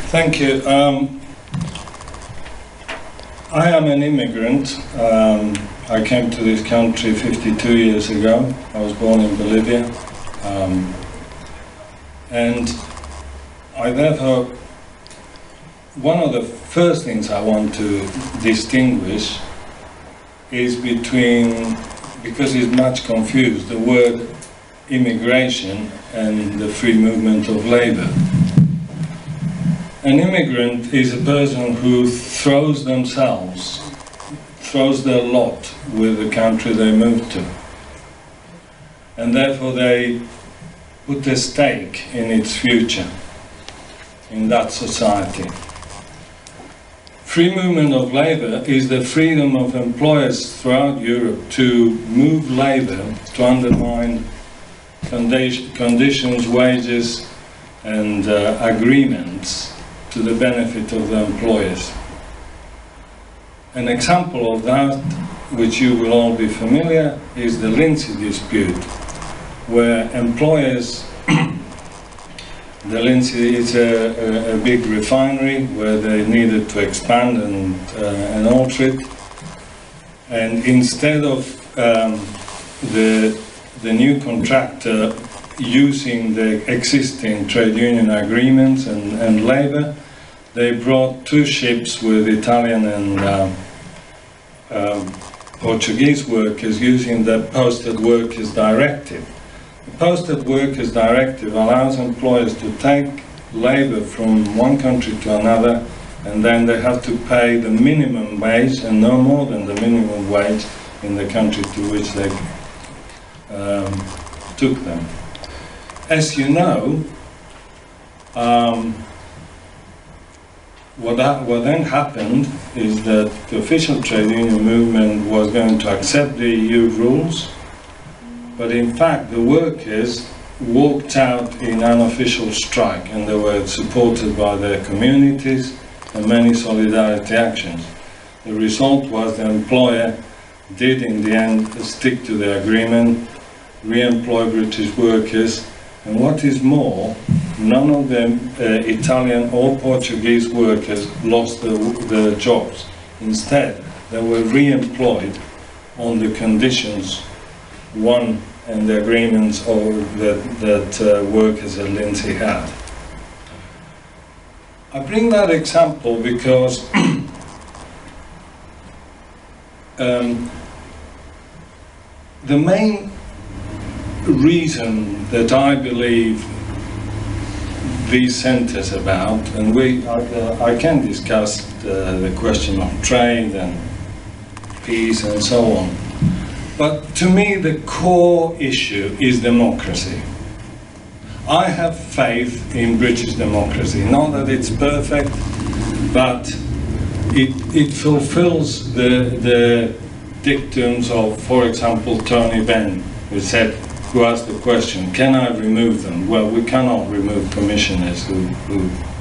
Thank you. I am an immigrant. I came to this country 52 years ago. I was born in Bolivia. And I therefore, one of the first things I want to distinguish is between, because it's much confused, the word immigration and the free movement of labor. An immigrant is a person who throws their lot with the country they move to. And therefore they put a stake in its future, in that society. Free movement of labor is the freedom of employers throughout Europe to move labor, to undermine conditions, wages and agreements to the benefit of the employers. An example of that, which you will all be familiar, is the Lindsay dispute, where employers, the Lindsay is a big refinery where they needed to expand and alter it, and instead of the new contractor using the existing trade union agreements and labor, they brought two ships with Italian and Portuguese workers using the Posted Workers Directive. The Posted Workers Directive allows employers to take labor from one country to another, and then they have to pay the minimum wage and no more than the minimum wage in the country to which they took them. As you know, what then happened is that the official trade union movement was going to accept the EU rules, but in fact the workers walked out in unofficial strike, and they were supported by their communities and many solidarity actions. The result was the employer did in the end stick to the agreement, re-employ British workers, and what is more, none of the Italian or Portuguese workers lost their jobs. Instead, they were re-employed on the conditions one and the agreements that workers at Lindsay had. I bring that example because the main reason that I believe these centers about, and I can discuss the question of trade and peace and so on, but to me the core issue is democracy. I have faith in British democracy, not that it's perfect, but it fulfills the dictums of, for example, Tony Benn, who asked the question, can I remove them? Well, we cannot remove commissioners who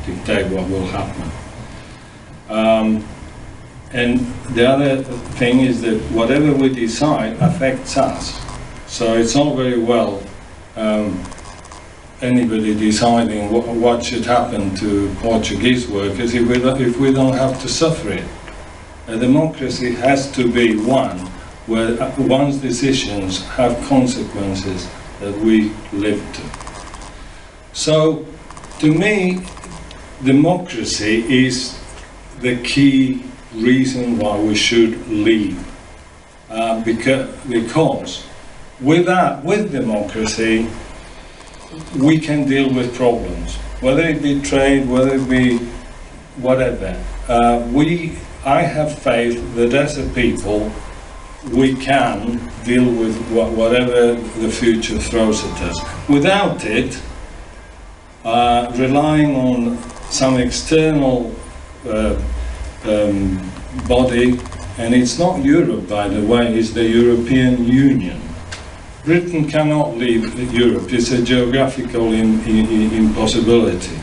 dictate what will happen. And the other thing is that whatever we decide affects us. So it's not very well anybody deciding what should happen to Portuguese workers if we don't have to suffer it. A democracy has to be one where one's decisions have consequences that we live to. So, to me, democracy is the key reason why we should leave. Because with democracy, we can deal with problems, whether it be trade, whether it be whatever. I have faith that as a people, we can deal with whatever the future throws at us. Without it, relying on some external body, and it's not Europe, by the way, it's the European Union. Britain cannot leave Europe, it's a geographical impossibility.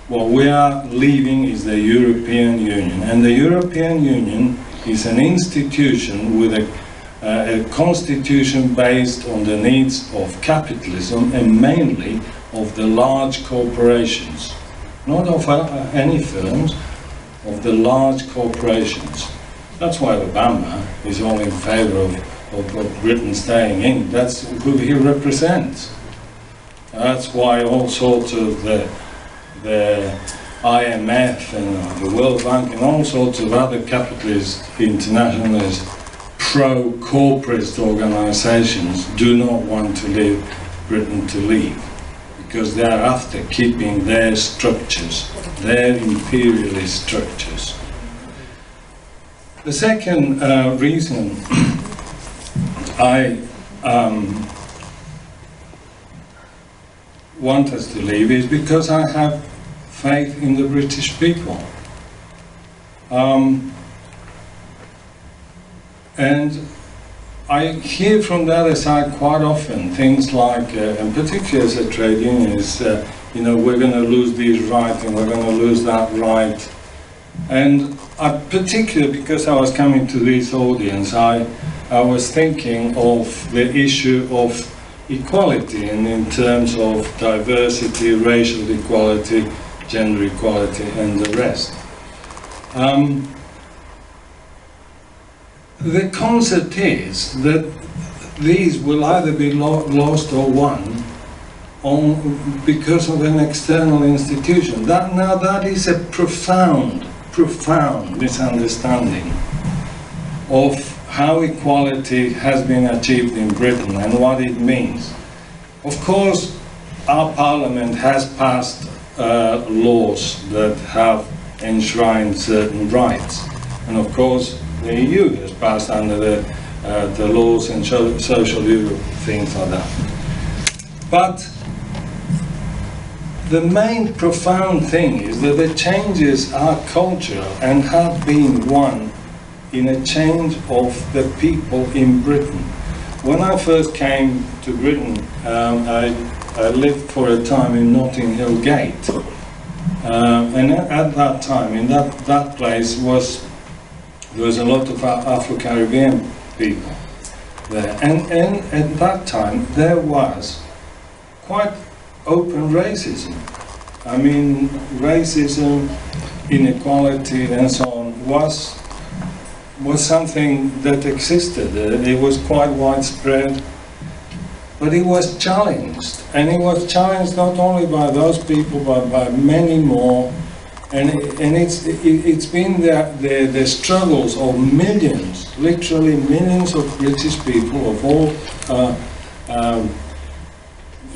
What we are leaving is the European Union, and the European Union is an institution with a constitution based on the needs of capitalism and mainly of the large corporations. not of any firms, of the large corporations. That's why Obama is all in favour of Britain staying in. That's who he represents. That's why all sorts of the IMF and the World Bank and all sorts of other capitalist, internationalist, pro-corporate organisations do not want to leave Britain to leave, because they are after keeping their structures, their imperialist structures. The second reason I want us to leave is because I have faith in the British people. And I hear from the other side quite often things like, and particularly as a trade unionist, you know, we're going to lose this right and we're going to lose that right. And particularly because I was coming to this audience, I was thinking of the issue of equality, and in terms of diversity, racial equality, gender equality, and the rest. The concept is that these will either be lost or won because of an external institution. That is a profound misunderstanding of how equality has been achieved in Britain and what it means. Of course, our Parliament has passed laws that have enshrined certain rights, and of course the EU has passed under the laws and social Europe, things like that. But the main profound thing is that the changes are cultural and have been won in a change of the people in Britain. When I first came to Britain, I lived for a time in Notting Hill Gate, and at that time, in that place there was a lot of Afro-Caribbean people there, and at that time there was quite open racism. I mean, racism, inequality and so on was something that existed. It was quite widespread, but it was challenged, and it was challenged not only by those people but by many more. And it's been the struggles of millions, literally millions of British people of all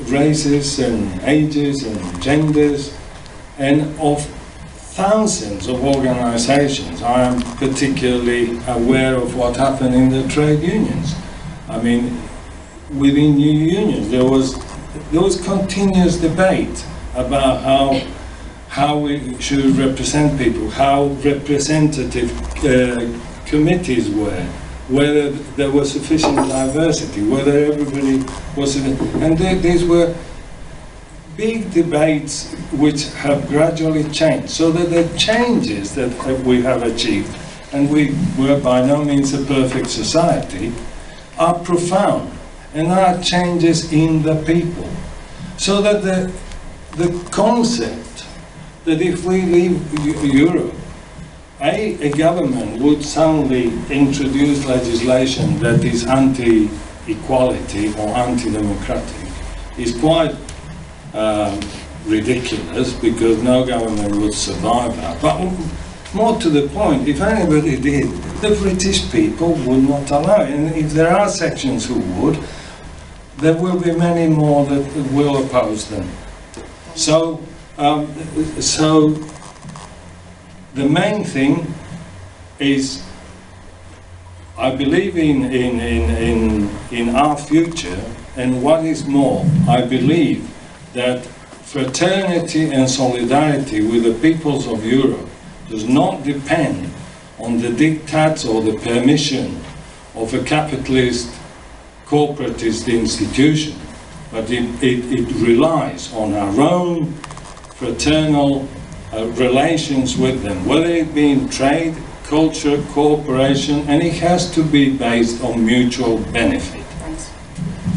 races and ages and genders, and of thousands of organisations. I am particularly aware of what happened in the trade unions. I mean, within new unions, there was continuous debate about how we should represent people, how representative committees were, whether there was sufficient diversity, whether everybody was, and these were big debates which have gradually changed, so that the changes that we have achieved, and we were by no means a perfect society, are profound, and are changes in the people. So that the concept that if we leave Europe, a government would suddenly introduce legislation that is anti-equality or anti-democratic is quite ridiculous, because no government would survive that. But more to the point, if anybody did, the British people would not allow it. And if there are sections who would, there will be many more that will oppose them. So the main thing is, I believe in our future, and what is more, I believe that fraternity and solidarity with the peoples of Europe does not depend on the diktats or the permission of a capitalist, corporatist institution, but it relies on our own fraternal relations with them, whether it be in trade, culture, cooperation, and it has to be based on mutual benefit.